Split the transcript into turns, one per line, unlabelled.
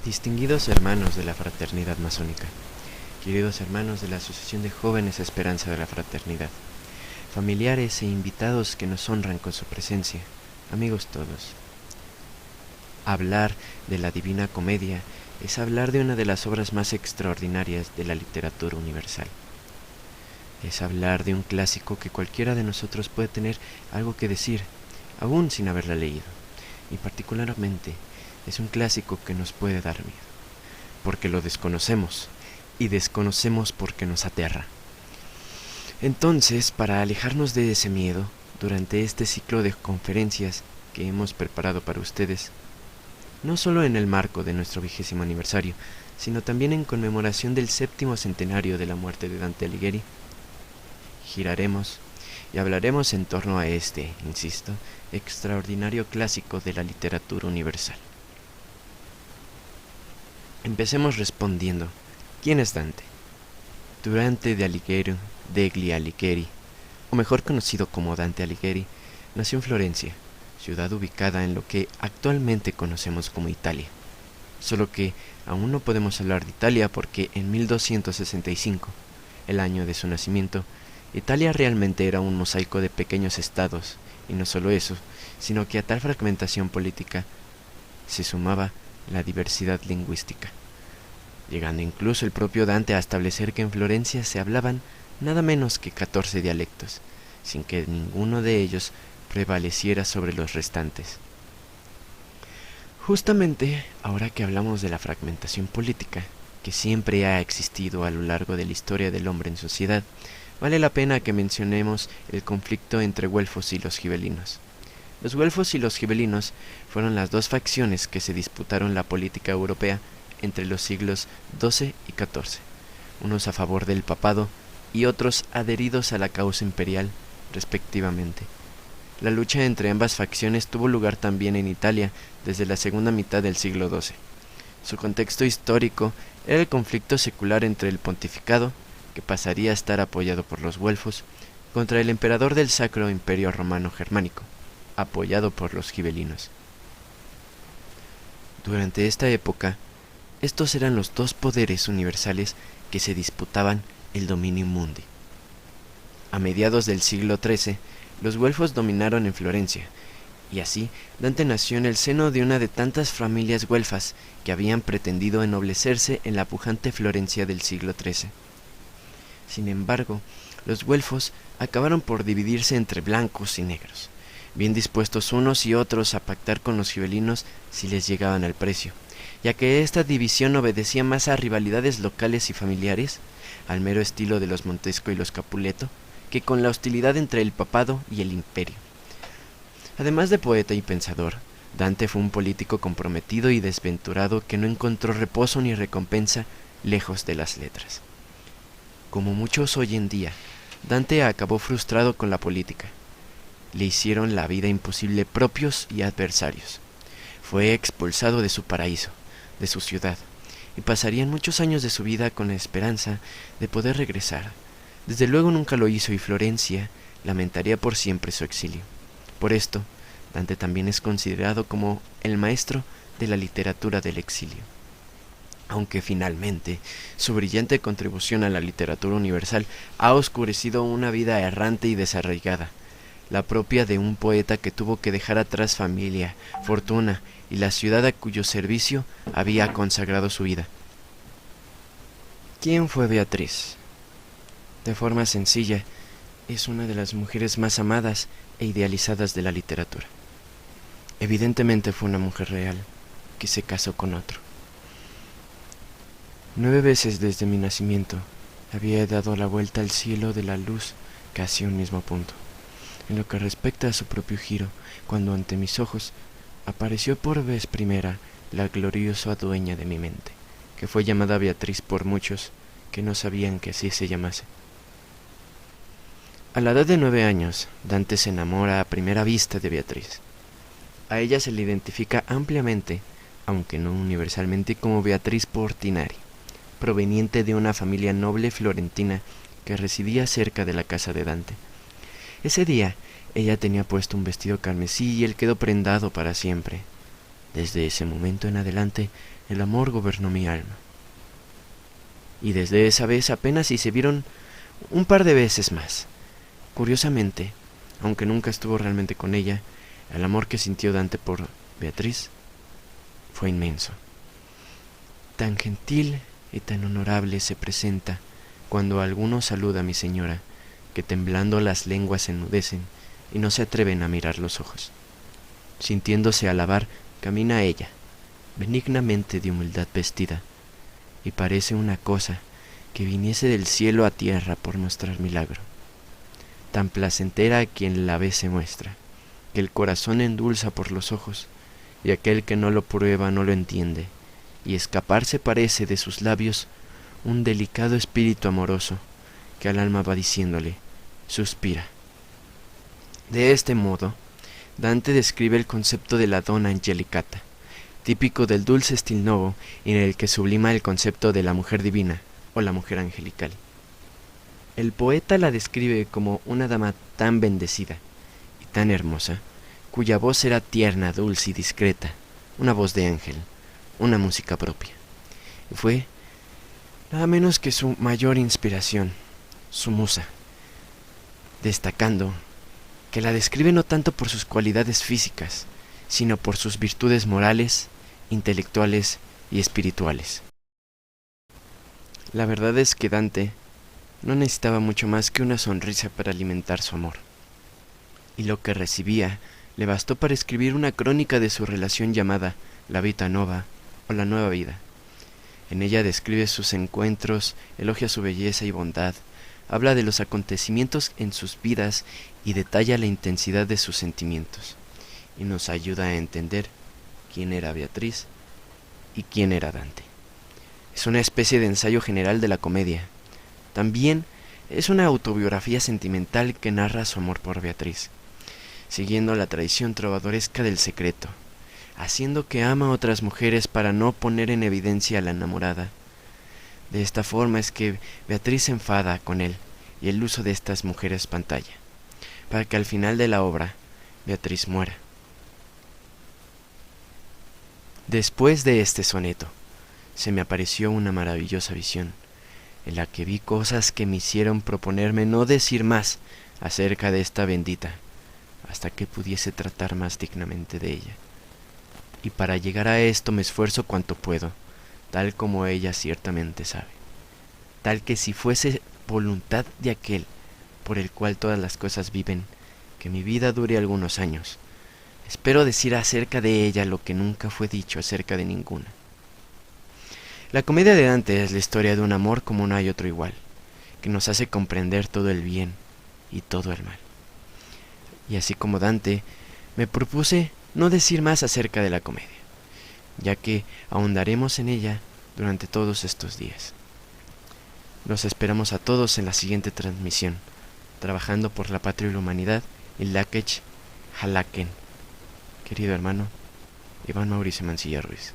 Distinguidos hermanos de la fraternidad masónica, queridos hermanos de la Asociación de Jóvenes Esperanza de la Fraternidad, familiares e invitados que nos honran con su presencia, amigos todos. Hablar de la Divina Comedia es hablar de una de las obras más extraordinarias de la literatura universal. Es hablar de un clásico que cualquiera de nosotros puede tener algo que decir, aún sin haberla leído, y particularmente es un clásico que nos puede dar miedo, porque lo desconocemos, y desconocemos porque nos aterra. Entonces, para alejarnos de ese miedo, durante este ciclo de conferencias que hemos preparado para ustedes, no solo en el marco de nuestro 20º aniversario, sino también en conmemoración del 7º centenario de la muerte de Dante Alighieri, giraremos y hablaremos en torno a este, insisto, extraordinario clásico de la literatura universal. Empecemos respondiendo, ¿quién es Dante? Durante degli Alighieri, o mejor conocido como Dante Alighieri, nació en Florencia, ciudad ubicada en lo que actualmente conocemos como Italia. Solo que aún no podemos hablar de Italia porque en 1265, el año de su nacimiento, Italia realmente era un mosaico de pequeños estados, y no solo eso, sino que a tal fragmentación política se sumaba la diversidad lingüística, llegando incluso el propio Dante a establecer que en Florencia se hablaban nada menos que 14 dialectos, sin que ninguno de ellos prevaleciera sobre los restantes. Justamente ahora que hablamos de la fragmentación política, que siempre ha existido a lo largo de la historia del hombre en sociedad, vale la pena que mencionemos el conflicto entre güelfos y los gibelinos. Los güelfos y los gibelinos fueron las dos facciones que se disputaron la política europea entre los siglos XII y XIV, unos a favor del papado y otros adheridos a la causa imperial, respectivamente. La lucha entre ambas facciones tuvo lugar también en Italia desde la segunda mitad del siglo XII. Su contexto histórico era el conflicto secular entre el pontificado, que pasaría a estar apoyado por los güelfos, contra el emperador del Sacro Imperio Romano Germánico, apoyado por los gibelinos. Durante esta época, estos eran los dos poderes universales que se disputaban el dominio mundi. A mediados del siglo XIII, los güelfos dominaron en Florencia, y así Dante nació en el seno de una de tantas familias güelfas que habían pretendido ennoblecerse en la pujante Florencia del siglo XIII. Sin embargo, los güelfos acabaron por dividirse entre blancos y negros, bien dispuestos unos y otros a pactar con los gibelinos si les llegaban al precio, ya que esta división obedecía más a rivalidades locales y familiares, al mero estilo de los Montesco y los Capuleto, que con la hostilidad entre el papado y el imperio. Además de poeta y pensador, Dante fue un político comprometido y desventurado que no encontró reposo ni recompensa lejos de las letras. Como muchos hoy en día, Dante acabó frustrado con la política. Le hicieron la vida imposible propios y adversarios. Fue expulsado de su paraíso, de su ciudad, y pasarían muchos años de su vida con la esperanza de poder regresar. Desde luego nunca lo hizo y Florencia lamentaría por siempre su exilio. Por esto, Dante también es considerado como el maestro de la literatura del exilio. Aunque finalmente su brillante contribución a la literatura universal ha oscurecido una vida errante y desarraigada, la propia de un poeta que tuvo que dejar atrás familia, fortuna y la ciudad a cuyo servicio había consagrado su vida. ¿Quién fue Beatriz? De forma sencilla, es una de las mujeres más amadas e idealizadas de la literatura. Evidentemente fue una mujer real, que se casó con otro. 9 veces desde mi nacimiento había dado la vuelta al cielo de la luz casi a un mismo punto. En lo que respecta a su propio giro, cuando ante mis ojos apareció por vez primera la gloriosa dueña de mi mente, que fue llamada Beatriz por muchos que no sabían que así se llamase. A la edad de 9 años, Dante se enamora a primera vista de Beatriz. A ella se le identifica ampliamente, aunque no universalmente, como Beatriz Portinari, proveniente de una familia noble florentina que residía cerca de la casa de Dante. Ese día, ella tenía puesto un vestido carmesí y él quedó prendado para siempre. Desde ese momento en adelante, el amor gobernó mi alma. Y desde esa vez apenas si se vieron un par de veces más. Curiosamente, aunque nunca estuvo realmente con ella, el amor que sintió Dante por Beatriz fue inmenso. Tan gentil y tan honorable se presenta cuando alguno saluda a mi señora, que temblando las lenguas se enmudecen y no se atreven a mirar los ojos. Sintiéndose alabar, camina a ella, benignamente de humildad vestida, y parece una cosa que viniese del cielo a tierra por mostrar milagro. Tan placentera a quien la ve se muestra, que el corazón endulza por los ojos, y aquel que no lo prueba no lo entiende, y escaparse parece de sus labios un delicado espíritu amoroso, que al alma va diciéndole, suspira. De este modo, Dante describe el concepto de la donna angelicata, típico del dulce stil novo, en el que sublima el concepto de la mujer divina o la mujer angelical. El poeta la describe como una dama tan bendecida y tan hermosa, cuya voz era tierna, dulce y discreta, una voz de ángel, una música propia. Y fue nada menos que su mayor inspiración, su musa, destacando que la describe no tanto por sus cualidades físicas, sino por sus virtudes morales, intelectuales y espirituales. La verdad es que Dante no necesitaba mucho más que una sonrisa para alimentar su amor, y lo que recibía le bastó para escribir una crónica de su relación llamada La Vita Nova o La Nueva Vida. En ella describe sus encuentros, elogia su belleza y bondad, habla de los acontecimientos en sus vidas y detalla la intensidad de sus sentimientos, y nos ayuda a entender quién era Beatriz y quién era Dante. Es una especie de ensayo general de la comedia. También es una autobiografía sentimental que narra su amor por Beatriz, siguiendo la tradición trovadoresca del secreto, haciendo que ama a otras mujeres para no poner en evidencia a la enamorada. De esta forma es que Beatriz se enfada con él y el uso de estas mujeres pantalla, para que al final de la obra Beatriz muera. Después de este soneto, se me apareció una maravillosa visión, en la que vi cosas que me hicieron proponerme no decir más acerca de esta bendita, hasta que pudiese tratar más dignamente de ella. Y para llegar a esto me esfuerzo cuanto puedo, tal como ella ciertamente sabe, tal que si fuese voluntad de aquel por el cual todas las cosas viven, que mi vida dure algunos años, espero decir acerca de ella lo que nunca fue dicho acerca de ninguna. La comedia de Dante es la historia de un amor como no hay otro igual, que nos hace comprender todo el bien y todo el mal. Y así como Dante, me propuse no decir más acerca de la comedia, ya que ahondaremos en ella durante todos estos días. Los esperamos a todos en la siguiente transmisión, trabajando por la patria y la humanidad en Lakech Jalaken. Querido hermano, Iván Mauricio Mancilla Ruiz.